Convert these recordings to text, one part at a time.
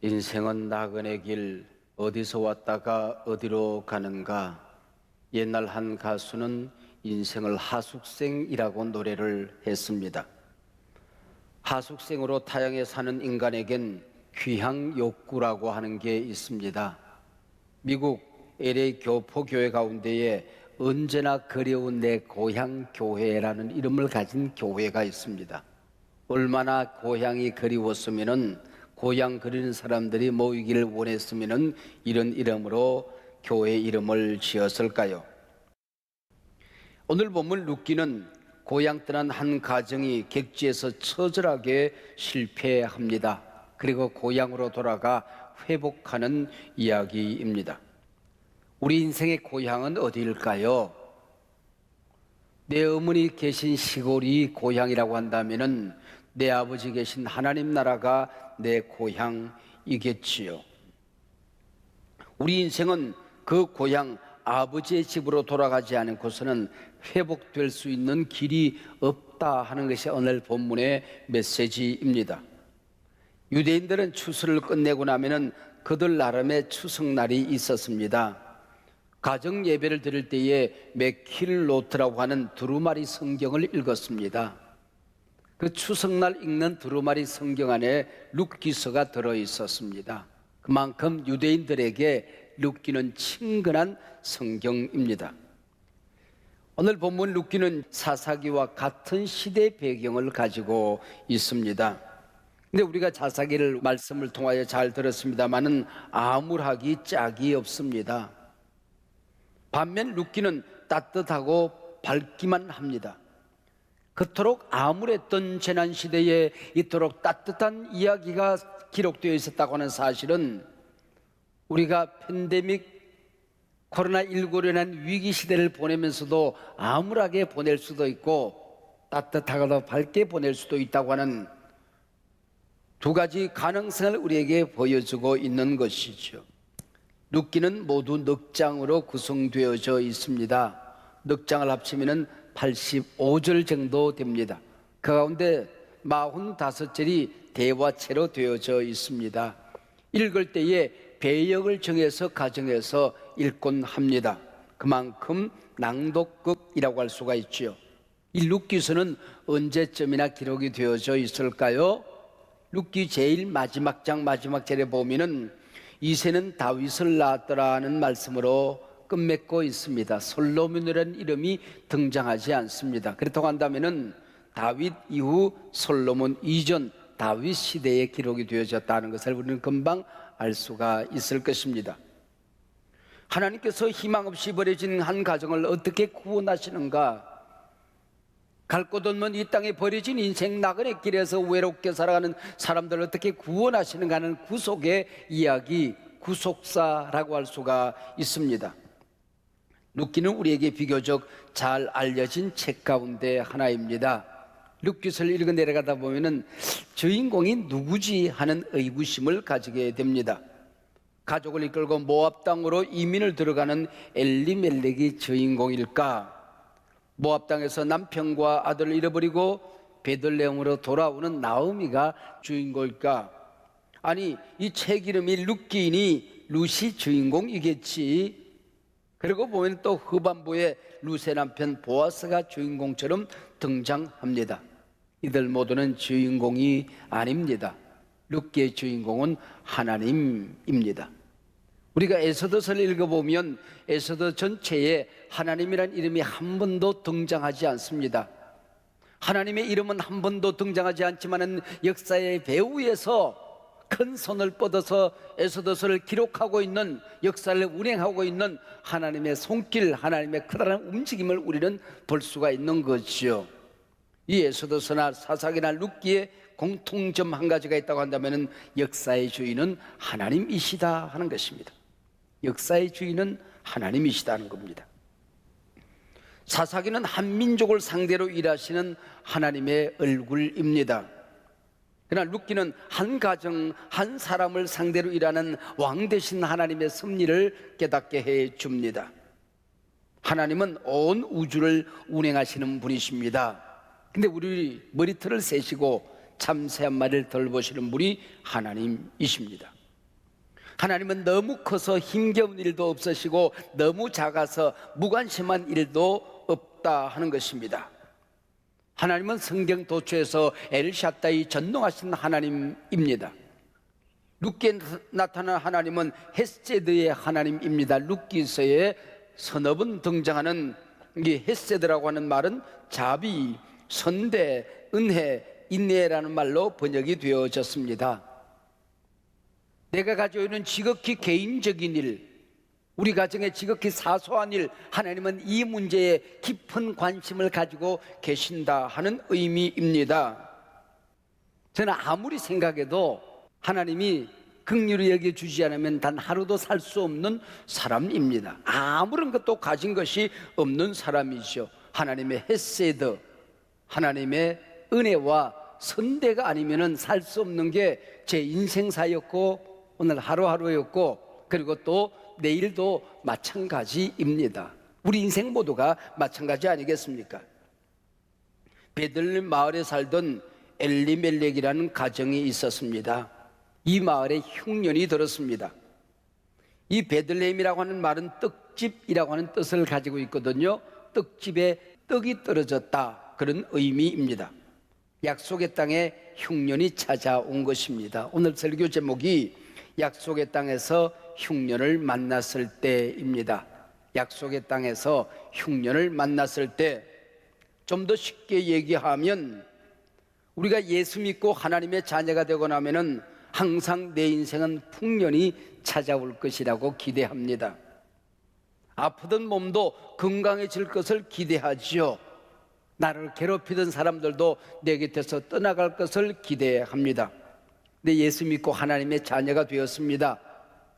인생은 나그네 길, 어디서 왔다가 어디로 가는가. 옛날 한 가수는 인생을 하숙생이라고 노래를 했습니다. 하숙생으로 타향에 사는 인간에겐 귀향 욕구라고 하는 게 있습니다. 미국 LA 교포교회 가운데에 언제나 그리운 내 고향 교회라는 이름을 가진 교회가 있습니다. 얼마나 고향이 그리웠으면은 고향 그리는 사람들이 모이기를 원했으면은 이런 이름으로 교회 이름을 지었을까요? 오늘 본문 룻기는 고향 떠난 한 가정이 객지에서 처절하게 실패합니다. 그리고 고향으로 돌아가 회복하는 이야기입니다. 우리 인생의 고향은 어디일까요? 내 어머니 계신 시골이 고향이라고 한다면은 내 아버지 계신 하나님 나라가 내 고향이겠지요. 우리 인생은 그 고향 아버지의 집으로 돌아가지 않고서는 회복될 수 있는 길이 없다 하는 것이 오늘 본문의 메시지입니다. 유대인들은 추수를 끝내고 나면은 그들 나름의 추석날이 있었습니다. 가정 예배를 드릴 때에 메킬로트라고 하는 두루마리 성경을 읽었습니다. 그 추석날 읽는 두루마리 성경 안에 룻기서가 들어 있었습니다. 그만큼 유대인들에게 룻기는 친근한 성경입니다. 오늘 본문 룻기는 사사기와 같은 시대 배경을 가지고 있습니다. 근데 우리가 사사기를 말씀을 통하여 잘 들었습니다만은 암울하기 짝이 없습니다. 반면 룻기는 따뜻하고 밝기만 합니다. 그토록 암울했던 재난시대에 이토록 따뜻한 이야기가 기록되어 있었다고 하는 사실은 우리가 팬데믹 코로나19로 인한 위기시대를 보내면서도 암울하게 보낼 수도 있고 따뜻하고도 밝게 보낼 수도 있다고 하는 두 가지 가능성을 우리에게 보여주고 있는 것이죠. 룻기는 모두 넉장으로 구성되어져 있습니다. 넉장을 합치면 85절 정도 됩니다. 그 가운데 45절이 대화체로 되어져 있습니다. 읽을 때에 배역을 정해서 가정해서 읽곤 합니다. 그만큼 낭독극이라고 할 수가 있죠. 이 룻기서는 언제쯤이나 기록이 되어져 있을까요? 룻기 제일 마지막 장 마지막 절에 보면은 이새는 다윗을 낳았더라는 말씀으로 끝맺고 있습니다. 솔로몬이라는 이름이 등장하지 않습니다. 그렇다고 한다면은 다윗 이후 솔로몬 이전 다윗 시대에 기록이 되어졌다는 것을 우리는 금방 알 수가 있을 것입니다. 하나님께서 희망 없이 버려진 한 가정을 어떻게 구원하시는가? 갈 곳 없는 이 땅에 버려진 인생 나그네 길에서 외롭게 살아가는 사람들을 어떻게 구원하시는가 하는 구속의 이야기, 구속사라고 할 수가 있습니다. 룻기는 우리에게 비교적 잘 알려진 책 가운데 하나입니다. 룻기서를 읽어 내려가다 보면은 주인공이 누구지 하는 의구심을 가지게 됩니다. 가족을 이끌고 모압 땅으로 이민을 들어가는 엘리멜렉이 주인공일까? 모압 땅에서 남편과 아들을 잃어버리고 베들레헴으로 돌아오는 나오미가 주인공일까? 아니, 이 책 이름이 룻기이니 룻이 주인공이겠지. 그리고 보면 또 후반부에 룻의 남편 보아스가 주인공처럼 등장합니다. 이들 모두는 주인공이 아닙니다. 룻기의 주인공은 하나님입니다. 우리가 에스더서를 읽어보면 에스더 전체에 하나님이란 이름이 한 번도 등장하지 않습니다. 하나님의 이름은 한 번도 등장하지 않지만은 역사의 배후에서 큰 손을 뻗어서 에스더서를 기록하고 있는, 역사를 운행하고 있는 하나님의 손길, 하나님의 커다란 움직임을 우리는 볼 수가 있는 것이죠. 이 에스더서나 사사기나 룻기에 공통점 한 가지가 있다고 한다면 역사의 주인은 하나님이시다 하는 것입니다. 역사의 주인은 하나님이시다는 겁니다. 사사기는 한 민족을 상대로 일하시는 하나님의 얼굴입니다. 그러나 룻기는 한 가정, 한 사람을 상대로 일하는 왕 되신 하나님의 섭리를 깨닫게 해 줍니다. 하나님은 온 우주를 운행하시는 분이십니다. 근데 우리 머리털을 세시고 참새 한 마리를 돌보시는 분이 하나님이십니다. 하나님은 너무 커서 힘겨운 일도 없으시고 너무 작아서 무관심한 일도 없다 하는 것입니다. 하나님은 성경 도처에서 엘샤다이 전능하신 하나님입니다. 룻기에 나타난 하나님은 헤세드의 하나님입니다. 룻기서에 서너 번 등장하는 이 헤세드라고 하는 말은 자비, 선대, 은혜, 인내라는 말로 번역이 되어졌습니다. 내가 가지고 있는 지극히 개인적인 일, 우리 가정의 지극히 사소한 일, 하나님은 이 문제에 깊은 관심을 가지고 계신다 하는 의미입니다. 저는 아무리 생각해도 하나님이 긍휼히 여겨주지 않으면 단 하루도 살 수 없는 사람입니다. 아무런 것도 가진 것이 없는 사람이죠. 하나님의 헤세드, 하나님의 은혜와 선대가 아니면 살 수 없는 게 제 인생사였고 오늘 하루하루였고 그리고 또 내일도 마찬가지입니다. 우리 인생 모두가 마찬가지 아니겠습니까? 베들레헴 마을에 살던 엘리멜렉이라는 가정이 있었습니다. 이 마을에 흉년이 들었습니다. 이 베들레헴이라고 하는 말은 떡집이라고 하는 뜻을 가지고 있거든요. 떡집에 떡이 떨어졌다, 그런 의미입니다. 약속의 땅에 흉년이 찾아온 것입니다. 오늘 설교 제목이 약속의 땅에서 흉년을 만났을 때입니다. 약속의 땅에서 흉년을 만났을 때, 좀 더 쉽게 얘기하면 우리가 예수 믿고 하나님의 자녀가 되고 나면은 항상 내 인생은 풍년이 찾아올 것이라고 기대합니다. 아프던 몸도 건강해질 것을 기대하지요. 나를 괴롭히던 사람들도 내 곁에서 떠나갈 것을 기대합니다. 내 예수 믿고 하나님의 자녀가 되었습니다.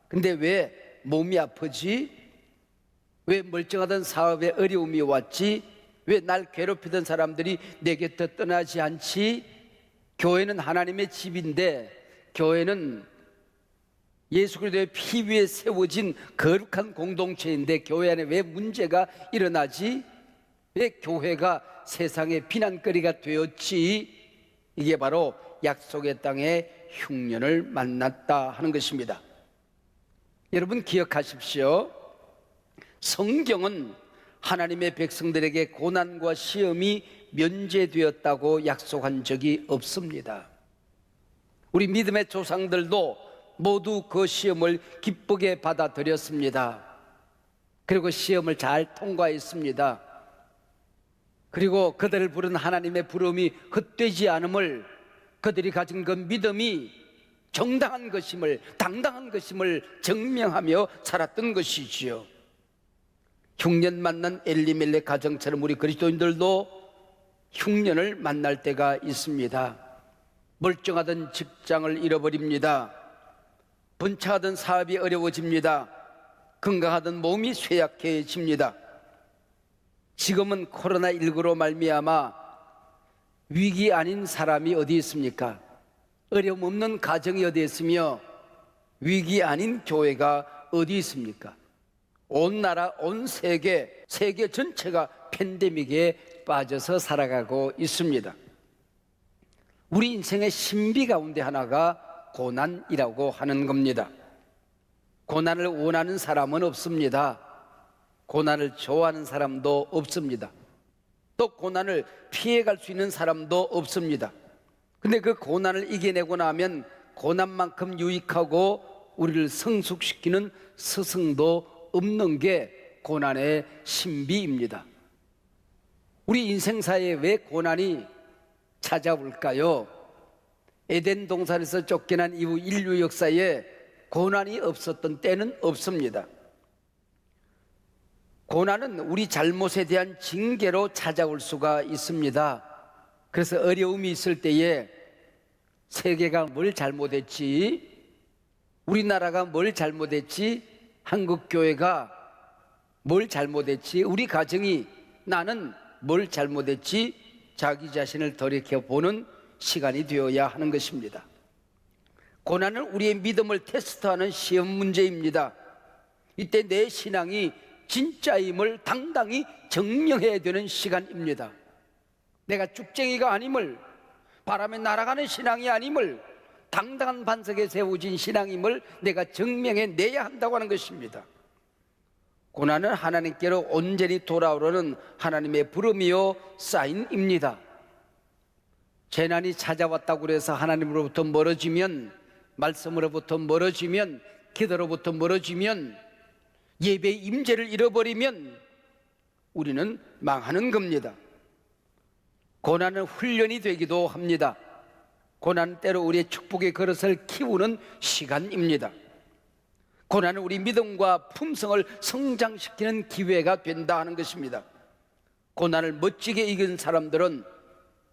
근데 왜 몸이 아프지? 왜 멀쩡하던 사업에 어려움이 왔지? 왜 날 괴롭히던 사람들이 내 곁에 떠나지 않지? 교회는 하나님의 집인데, 교회는 예수 그리스도의 피 위에 세워진 거룩한 공동체인데 교회 안에 왜 문제가 일어나지? 왜 교회가 세상의 비난거리가 되었지? 이게 바로 약속의 땅에 흉년을 만났다 하는 것입니다. 여러분 기억하십시오. 성경은 하나님의 백성들에게 고난과 시험이 면제되었다고 약속한 적이 없습니다. 우리 믿음의 조상들도 모두 그 시험을 기쁘게 받아들였습니다. 그리고 시험을 잘 통과했습니다. 그리고 그들을 부른 하나님의 부름이 헛되지 않음을, 그들이 가진 그 믿음이 정당한 것임을, 당당한 것임을 증명하며 살았던 것이지요. 흉년 만난 엘리멜렉 가정처럼 우리 그리스도인들도 흉년을 만날 때가 있습니다. 멀쩡하던 직장을 잃어버립니다. 번창하던 사업이 어려워집니다. 건강하던 몸이 쇠약해집니다. 지금은 코로나19로 말미암아 위기 아닌 사람이 어디 있습니까? 어려움 없는 가정이 어디 있으며 위기 아닌 교회가 어디 있습니까? 온 나라, 온 세계 전체가 팬데믹에 빠져서 살아가고 있습니다. 우리 인생의 신비 가운데 하나가 고난이라고 하는 겁니다. 고난을 원하는 사람은 없습니다. 고난을 좋아하는 사람도 없습니다. 또 고난을 피해갈 수 있는 사람도 없습니다. 근데 그 고난을 이겨내고 나면 고난만큼 유익하고 우리를 성숙시키는 스승도 없는 게 고난의 신비입니다. 우리 인생사에 왜 고난이 찾아올까요? 에덴 동산에서 쫓겨난 이후 인류 역사에 고난이 없었던 때는 없습니다. 고난은 우리 잘못에 대한 징계로 찾아올 수가 있습니다. 그래서 어려움이 있을 때에 세계가 뭘 잘못했지? 우리나라가 뭘 잘못했지? 한국교회가 뭘 잘못했지? 우리 가정이, 나는 뭘 잘못했지? 자기 자신을 돌이켜보는 시간이 되어야 하는 것입니다. 고난은 우리의 믿음을 테스트하는 시험 문제입니다. 이때 내 신앙이 진짜임을 당당히 증명해야 되는 시간입니다. 내가 쭉쟁이가 아님을, 바람에 날아가는 신앙이 아님을, 당당한 반석에 세워진 신앙임을 내가 증명해 내야 한다고 하는 것입니다. 고난은 하나님께로 온전히 돌아오려는 하나님의 부름이요 사인입니다. 재난이 찾아왔다고 해서 하나님으로부터 멀어지면, 말씀으로부터 멀어지면, 기도로부터 멀어지면, 예배의 임재를 잃어버리면 우리는 망하는 겁니다. 고난은 훈련이 되기도 합니다. 고난은 때로 우리의 축복의 그릇을 키우는 시간입니다. 고난은 우리 믿음과 품성을 성장시키는 기회가 된다 하는 것입니다. 고난을 멋지게 이긴 사람들은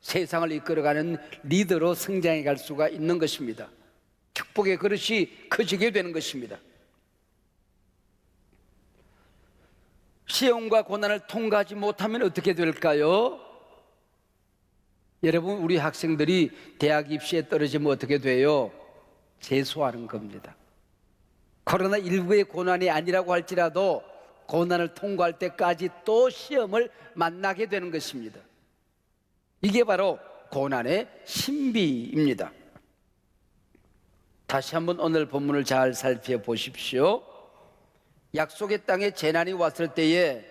세상을 이끌어가는 리더로 성장해 갈 수가 있는 것입니다. 축복의 그릇이 커지게 되는 것입니다. 시험과 고난을 통과하지 못하면 어떻게 될까요? 여러분, 우리 학생들이 대학 입시에 떨어지면 어떻게 돼요? 재수하는 겁니다. 코로나19의 고난이 아니라고 할지라도 고난을 통과할 때까지 또 시험을 만나게 되는 것입니다. 이게 바로 고난의 신비입니다. 다시 한번 오늘 본문을 잘 살펴보십시오. 약속의 땅에 재난이 왔을 때에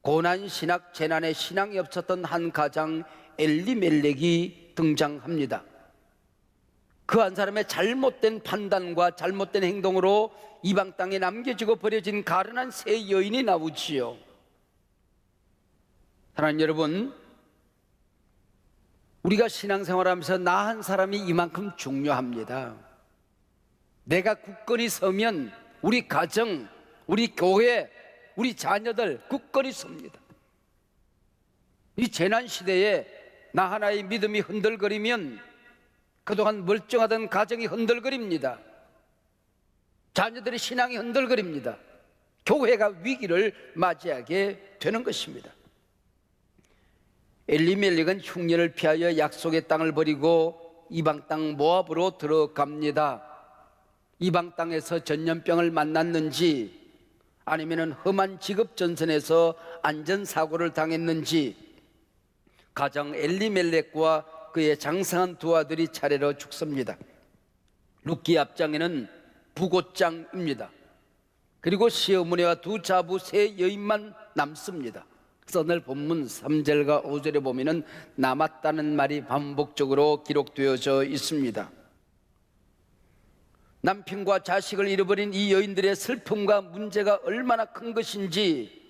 고난 신학, 재난의 신앙이 없었던 한 가장 엘리멜렉이 등장합니다. 그 한 사람의 잘못된 판단과 잘못된 행동으로 이방 땅에 남겨지고 버려진 가련한 세 여인이 나오지요. 사랑하는 여러분, 우리가 신앙생활하면서 나 한 사람이 이만큼 중요합니다. 내가 굳건히 서면 우리 가정, 우리 교회, 우리 자녀들 굳건히 섭니다. 이 재난 시대에 나 하나의 믿음이 흔들거리면 그동안 멀쩡하던 가정이 흔들거립니다. 자녀들의 신앙이 흔들거립니다. 교회가 위기를 맞이하게 되는 것입니다. 엘리멜렉은 흉년을 피하여 약속의 땅을 버리고 이방 땅 모압으로 들어갑니다. 이방 땅에서 전염병을 만났는지 아니면 험한 직업전선에서 안전사고를 당했는지 가장 엘리멜렉과 그의 장성한 두 아들이 차례로 죽습니다. 룻기 앞장에는 부고장입니다. 그리고 시어머니와 두 자부 세 여인만 남습니다. 그래서 오늘 본문 3절과 5절에 보면은 남았다는 말이 반복적으로 기록되어져 있습니다. 남편과 자식을 잃어버린 이 여인들의 슬픔과 문제가 얼마나 큰 것인지,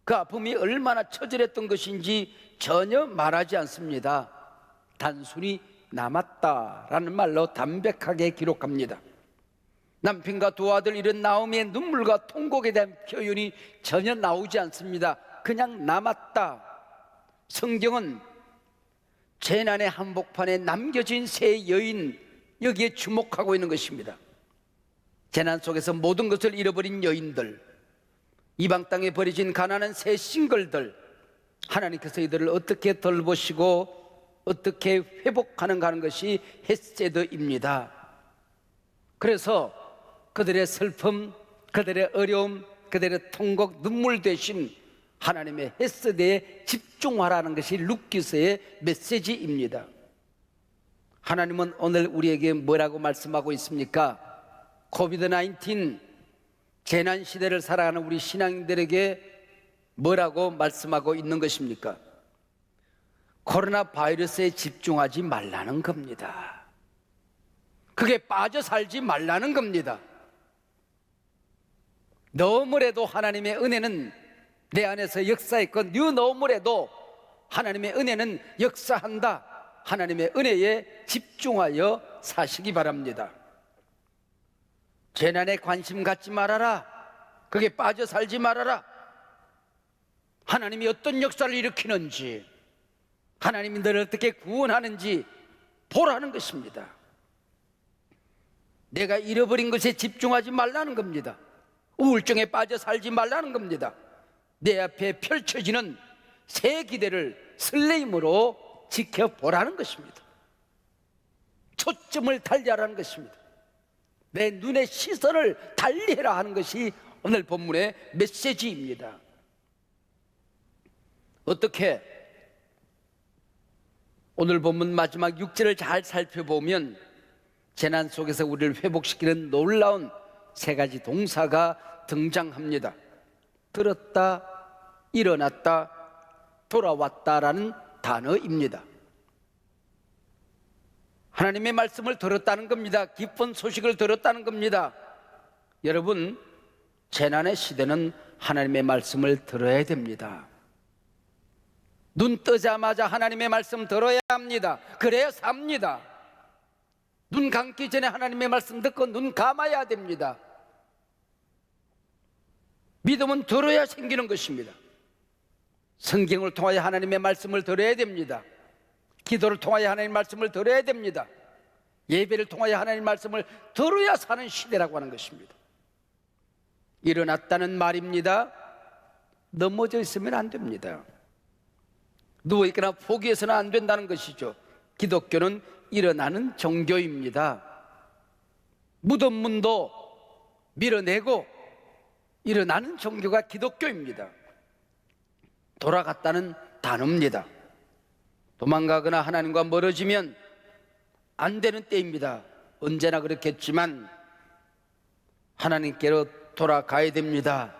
그 아픔이 얼마나 처절했던 것인지 전혀 말하지 않습니다. 단순히 남았다라는 말로 담백하게 기록합니다. 남편과 두 아들 잃은 나오미의 눈물과 통곡에 대한 표현이 전혀 나오지 않습니다. 그냥 남았다. 성경은 재난의 한복판에 남겨진 세 여인, 여기에 주목하고 있는 것입니다. 재난 속에서 모든 것을 잃어버린 여인들, 이방 땅에 버려진 가난한 새 싱글들, 하나님께서 이들을 어떻게 돌보시고 어떻게 회복하는가 하는 것이 헤세드입니다. 그래서 그들의 슬픔, 그들의 어려움, 그들의 통곡, 눈물 대신 하나님의 헤세드에 집중하라는 것이 룻기서의 메시지입니다. 하나님은 오늘 우리에게 뭐라고 말씀하고 있습니까? 코비드-19 재난 시대를 살아가는 우리 신앙인들에게 뭐라고 말씀하고 있는 것입니까? 코로나 바이러스에 집중하지 말라는 겁니다. 그게 빠져 살지 말라는 겁니다. 너무래도 하나님의 은혜는 내 안에서 역사했고 너무래도 하나님의 은혜는 역사한다. 하나님의 은혜에 집중하여 사시기 바랍니다. 재난에 관심 갖지 말아라. 그게 빠져 살지 말아라. 하나님이 어떤 역사를 일으키는지, 하나님이 너를 어떻게 구원하는지 보라는 것입니다. 내가 잃어버린 것에 집중하지 말라는 겁니다. 우울증에 빠져 살지 말라는 겁니다. 내 앞에 펼쳐지는 새 기대를 설레임으로 지켜보라는 것입니다. 초점을 달리하라는 것입니다. 내 눈의 시선을 달리해라 하는 것이 오늘 본문의 메시지입니다. 어떻게 오늘 본문 마지막 6절을 잘 살펴보면 재난 속에서 우리를 회복시키는 놀라운 세 가지 동사가 등장합니다. 들었다, 일어났다, 돌아왔다라는 단어입니다. 하나님의 말씀을 들었다는 겁니다. 기쁜 소식을 들었다는 겁니다. 여러분, 재난의 시대는 하나님의 말씀을 들어야 됩니다. 눈 뜨자마자 하나님의 말씀 들어야 합니다. 그래야 삽니다. 눈 감기 전에 하나님의 말씀 듣고 눈 감아야 됩니다. 믿음은 들어야 생기는 것입니다. 성경을 통하여 하나님의 말씀을 들어야 됩니다. 기도를 통하여 하나님의 말씀을 들어야 됩니다. 예배를 통하여 하나님의 말씀을 들어야 사는 시대라고 하는 것입니다. 일어났다는 말입니다. 넘어져 있으면 안 됩니다. 누워있거나 포기해서는 안 된다는 것이죠. 기독교는 일어나는 종교입니다. 무덤 문도 밀어내고 일어나는 종교가 기독교입니다. 돌아갔다는 단어입니다. 도망가거나 하나님과 멀어지면 안 되는 때입니다. 언제나 그렇겠지만 하나님께로 돌아가야 됩니다.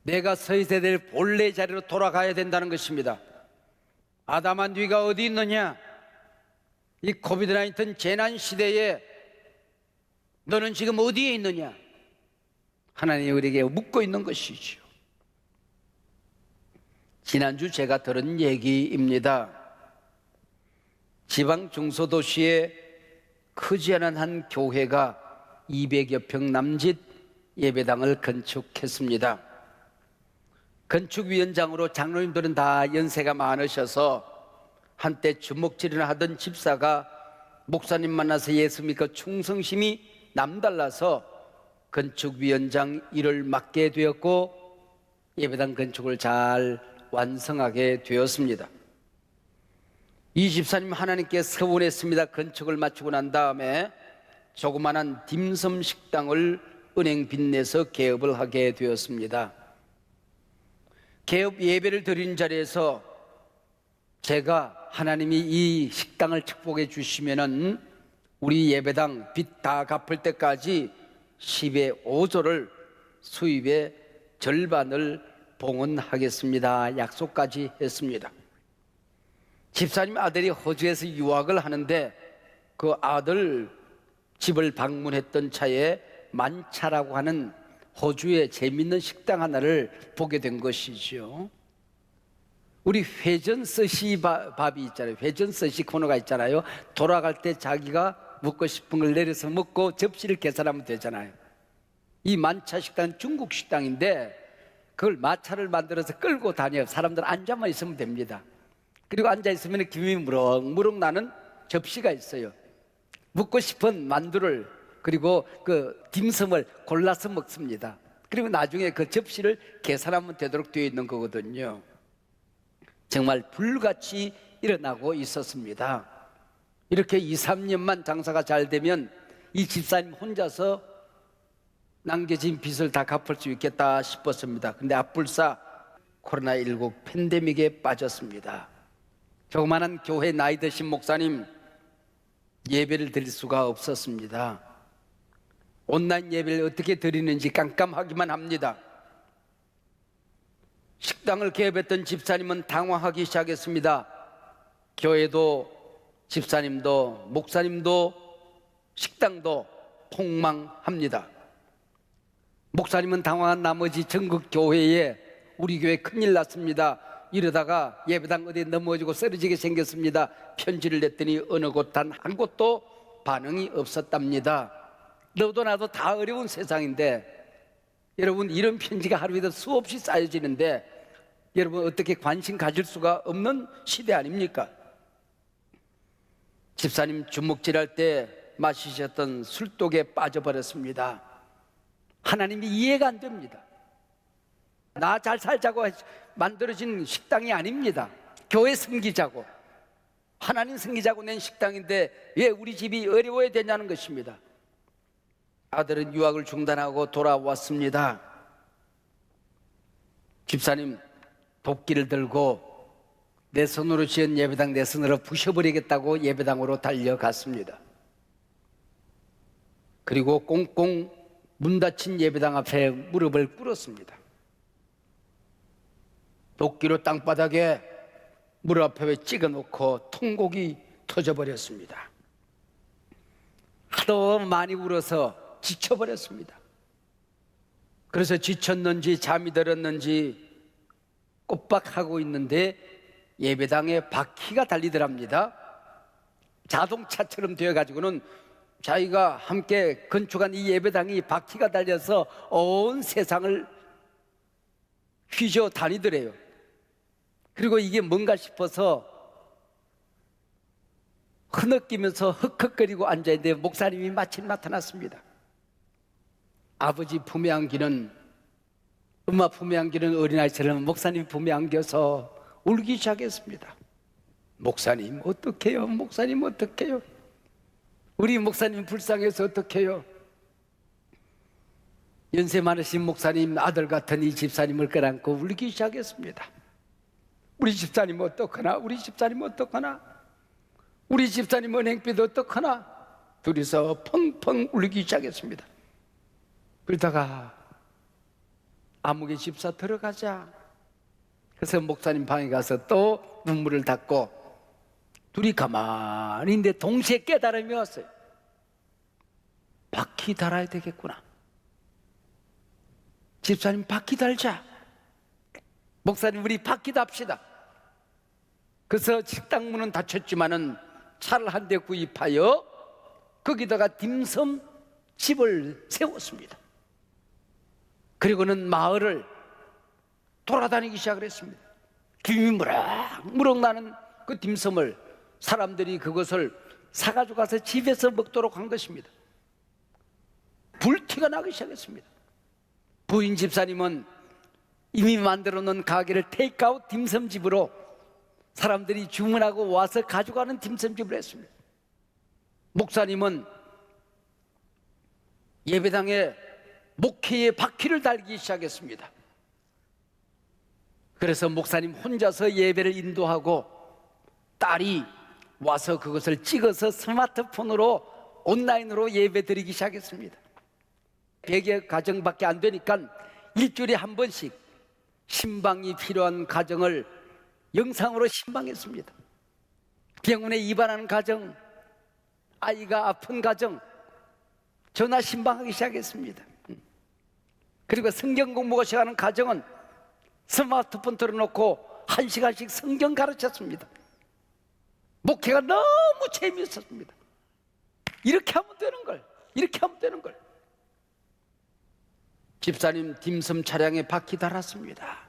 내가 서 있어야 될 본래 자리로 돌아가야 된다는 것입니다. 아담아, 네가 어디 있느냐? 이 코비드-19 재난 시대에 너는 지금 어디에 있느냐? 하나님이 우리에게 묻고 있는 것이죠. 지난주 제가 들은 얘기입니다. 지방 중소도시에 크지 않은 한 교회가 200여 평 남짓 예배당을 건축했습니다. 건축위원장으로 장로님들은 다 연세가 많으셔서 한때 주먹질을 하던 집사가 목사님 만나서 예수 믿고 충성심이 남달라서 건축위원장 일을 맡게 되었고 예배당 건축을 잘 완성하게 되었습니다. 이 집사님 하나님께 서원했습니다. 건축을 마치고 난 다음에 조그마한 딤섬 식당을 은행 빚내서 개업을 하게 되었습니다. 개업 예배를 드린 자리에서 제가 하나님이 이 식당을 축복해 주시면은 우리 예배당 빚 다 갚을 때까지 10의 5조를 수입의 절반을 봉헌하겠습니다. 약속까지 했습니다. 집사님 아들이 호주에서 유학을 하는데 그 아들 집을 방문했던 차에 만차라고 하는 호주의 재밌는 식당 하나를 보게 된 것이죠. 우리 회전 스시 밥이 있잖아요. 회전 스시 코너가 있잖아요. 돌아갈 때 자기가 먹고 싶은 걸 내려서 먹고 접시를 계산하면 되잖아요. 이 만차 식당은 중국 식당인데 그걸 마차를 만들어서 끌고 다녀요. 사람들 앉아만 있으면 됩니다. 그리고 앉아 있으면 김이 무럭무럭 나는 접시가 있어요. 먹고 싶은 만두를 그리고 그 딤섬을 골라서 먹습니다. 그리고 나중에 그 접시를 계산하면 되도록 되어 있는 거거든요. 정말 불같이 일어나고 있었습니다. 이렇게 2, 3년만 장사가 잘 되면 이 집사님 혼자서 남겨진 빚을 다 갚을 수 있겠다 싶었습니다. 근데 앞불사 코로나19 팬데믹에 빠졌습니다. 조그마한 교회 나이 드신 목사님 예배를 드릴 수가 없었습니다. 온라인 예배를 어떻게 드리는지 깜깜하기만 합니다. 식당을 개업했던 집사님은 당황하기 시작했습니다. 교회도 집사님도 목사님도 식당도 폭망합니다. 목사님은 당황한 나머지 전국 교회에 우리 교회 큰일 났습니다. 이러다가 예배당 어디에 넘어지고 쓰러지게 생겼습니다. 편지를 냈더니 어느 곳 단 한 곳도 반응이 없었답니다. 너도 나도 다 어려운 세상인데 여러분 이런 편지가 하루에도 수없이 쌓여지는데 여러분 어떻게 관심 가질 수가 없는 시대 아닙니까? 집사님 주먹질할 때 마시셨던 술독에 빠져버렸습니다. 하나님이 이해가 안 됩니다. 나 잘 살자고 만들어진 식당이 아닙니다. 교회 섬기자고 하나님 섬기자고 낸 식당인데 왜 우리 집이 어려워야 되냐는 것입니다. 아들은 유학을 중단하고 돌아왔습니다. 집사님 도끼를 들고 내 손으로 지은 예배당 내 손으로 부셔버리겠다고 예배당으로 달려갔습니다. 그리고 꽁꽁 문 닫힌 예배당 앞에 무릎을 꿇었습니다. 도끼로 땅바닥에 무릎 앞에 찍어놓고 통곡이 터져버렸습니다. 하도 많이 울어서 지쳐버렸습니다. 그래서 지쳤는지 잠이 들었는지 꼬박하고 있는데 예배당에 바퀴가 달리더랍니다. 자동차처럼 되어가지고는 자기가 함께 건축한 이 예배당이 바퀴가 달려서 온 세상을 휘저 다니더래요. 그리고 이게 뭔가 싶어서 흐느끼면서 헉헉거리고 앉아있는데 목사님이 마침 나타났습니다. 아버지 품에 안기는, 엄마 품에 안기는 어린아이처럼 목사님 품에 안겨서 울기 시작했습니다. 목사님 어떡해요? 목사님 어떡해요? 우리 목사님 불쌍해서 어떡해요? 연세 많으신 목사님 아들 같은 이 집사님을 끌어안고 울기 시작했습니다. 우리 집사님 어떡하나? 우리 집사님 어떡하나? 우리 집사님 은행비도 어떡하나? 둘이서 펑펑 울기 시작했습니다. 그러다가 아무개 집사 들어가자. 그래서 목사님 방에 가서 또 눈물을 닦고 둘이 가만히 있는데 동시에 깨달음이 왔어요. 바퀴 달아야 되겠구나. 집사님 바퀴 달자. 목사님 우리 바퀴 답시다. 그래서 식당 문은 닫혔지만은 차를 한 대 구입하여 거기다가 딤섬 집을 세웠습니다. 그리고는 마을을 돌아다니기 시작을 했습니다. 김이 무럭무럭 나는 그 딤섬을 사람들이 그것을 사가지고 가서 집에서 먹도록 한 것입니다. 불티가 나기 시작했습니다. 부인 집사님은 이미 만들어 놓은 가게를 테이크아웃 딤섬집으로 사람들이 주문하고 와서 가져가는 딤섬집을 했습니다. 목사님은 예배당에 목회의 바퀴를 달기 시작했습니다. 그래서 목사님 혼자서 예배를 인도하고 딸이 와서 그것을 찍어서 스마트폰으로 온라인으로 예배 드리기 시작했습니다. 100여 가정밖에 안 되니까 일주일에 한 번씩 신방이 필요한 가정을 영상으로 신방했습니다. 병원에 입원하는 가정, 아이가 아픈 가정 전화 신방하기 시작했습니다. 그리고 성경 공부가 시작하는 가정은 스마트폰 틀어놓고 1시간씩 성경 가르쳤습니다. 목회가 너무 재미있었습니다. 이렇게 하면 되는 걸, 이렇게 하면 되는 걸. 집사님 딤섬 차량에 바퀴 달았습니다.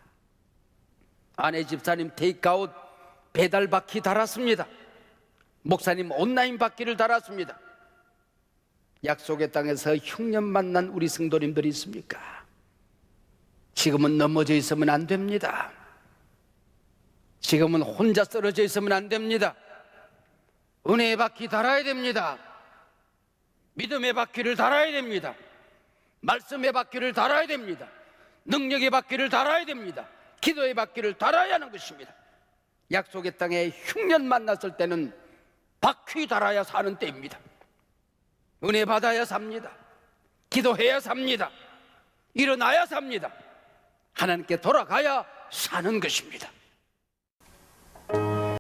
아내 집사님 테이크아웃 배달 바퀴 달았습니다. 목사님 온라인 바퀴를 달았습니다. 약속의 땅에서 흉년 만난 우리 성도님들이 있습니까? 지금은 넘어져 있으면 안 됩니다. 지금은 혼자 쓰러져 있으면 안 됩니다. 은혜의 바퀴 달아야 됩니다. 믿음의 바퀴를 달아야 됩니다. 말씀의 바퀴를 달아야 됩니다. 능력의 바퀴를 달아야 됩니다. 기도의 바퀴를 달아야 하는 것입니다. 약속의 땅에 흉년 만났을 때는 바퀴 달아야 사는 때입니다. 은혜 받아야 삽니다. 기도해야 삽니다. 일어나야 삽니다. 하나님께 돌아가야 사는 것입니다.